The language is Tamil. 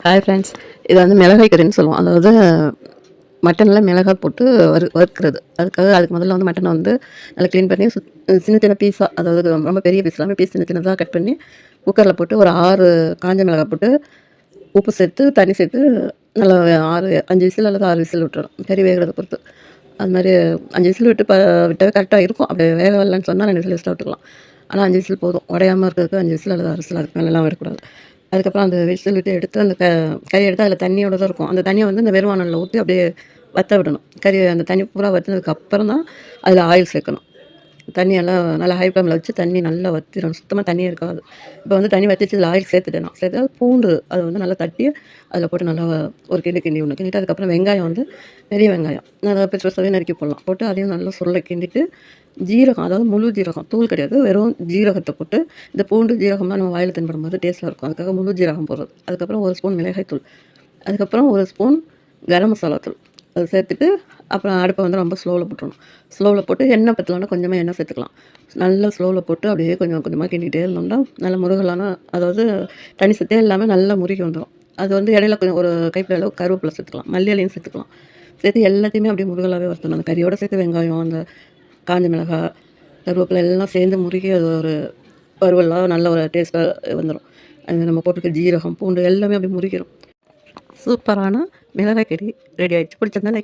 Hi friends. இது வந்து மிளகாய் கறின்னு சொல்லுவோம். அதாவது மட்டனில் மிளகாய் போட்டு வறுக்கிறது. அதுக்கு முதல்ல வந்து மட்டனை வந்து நல்லா க்ளீன் பண்ணி சின்ன சின்ன பீஸாக, அதாவது ரொம்ப பெரிய பீஸ் இல்லாமல் பீஸ் சின்ன சின்னதாக கட் பண்ணி குக்கரில் போட்டு ஒரு 6 காஞ்ச மிளகாய் போட்டு உப்பு சேர்த்து தண்ணி சேர்த்து நல்லா 5 விசில் அல்லது 6 விசில் விட்டுறணும். கறி வேகிறத பொறுத்து. அது மாதிரி 5 விசில் விட்டாவே கரெக்டாக இருக்கும். அப்படி வேக வரலன்னு சொன்னால் 2 விசில் எக்ஸ்ட்ரா விட்டுக்கலாம். ஆனால் 5 விசில் போதும். உடையாமல் இருக்கிறதுக்கு 5 விசில் அல்லது 6 விசில், அதுக்கு மேலெலாம் விடக்கூடாது. அதுக்கப்புறம் அந்த விசில் விட்டு எடுத்து அந்த கறி எடுத்து அதில் தண்ணியோட தான் இருக்கும். அந்த தண்ணியை வந்து இந்த வெறுவானலில் ஊற்றி அப்படியே வற்ற விடணும். கறி அந்த தண்ணி பூரா வற்றினதுக்கு அப்புறம் தான் அதில் ஆயில் சேர்க்கணும். தண்ணியெல்லாம் நல்லா ஹை ஃப்ளேமில் வச்சு தண்ணி நல்லா வற்றிடணும். சுத்தமாக தண்ணியே இருக்காது. இப்போ வந்து தண்ணி வற்றிச்சு இதில் ஆயில் சேர்த்துட்டேன். சேர்த்து பூண்டு அதை வந்து நல்லா தட்டி அதில் போட்டு நல்லா ஒரு கிண்டி ஒன்று கிண்டிட்டு, அதுக்கப்புறம் வெங்காயம் வந்து பெரிய வெங்காயம் நல்லா பெருசு பெருசாகவே நறுக்கி போடலாம். போட்டு அதையும் நல்லா சுருளை கிண்டிட்டு ஜீரகம், அதாவது முழு ஜீரகம், தூள் கிடையாது, வெறும் ஜீரகத்தை போட்டு இந்த பூண்டு ஜீரகம்லாம் நம்ம வாயில் தென்படும்போது டேஸ்ட்டாக இருக்கும். அதுக்காக முழு ஜீரகம் போடுறது. அதுக்கப்புறம் 1 ஸ்பூன் மிளகாய் தூள், அதுக்கப்புறம் 1 ஸ்பூன் கரம் மசாலா தூள் அதை சேர்த்துட்டு அப்புறம் அடுப்பை வந்து ரொம்ப ஸ்லோவில் போட்டுடணும். ஸ்லோவில் போட்டு எண்ணெய் பற்றலன்னா கொஞ்சமாக எண்ணெய் சேர்த்துக்கலாம். நல்லா ஸ்லோவில் போட்டு அப்படியே கொஞ்சம் கொஞ்சமாக கிண்டிகிட்டே இருந்தோம்னா நல்லா முருகலான, அதாவது தண்ணி சத்தே இல்லாமல் நல்லா முருகி வந்துடும். அது வந்து இடையில கொஞ்சம் ஒரு கைப்பிடி அளவு கருவேப்பிலை சேர்த்துக்கலாம், மல்லி இலையும் சேர்த்துக்கலாம். சேர்த்து எல்லாத்தையுமே அப்படியே முருகலாகவே வறுத்தணும். அந்த கறியோடு சேர்த்து வெங்காயம், அந்த காஞ்ச மிளகாய், கருவேப்பிலை எல்லாம் சேர்ந்து முருகி அது ஒரு வறுவலாக நல்ல ஒரு டேஸ்ட்டாக வந்துடும். அது நம்ம போட்டுக்க ஜீரகம், பூண்டு எல்லாமே அப்படியே முருகிடும். சூப்பரான மிளகாய் கறி ரெடி ஆகிடுச்சு. பிடிச்சிருந்தா லைக்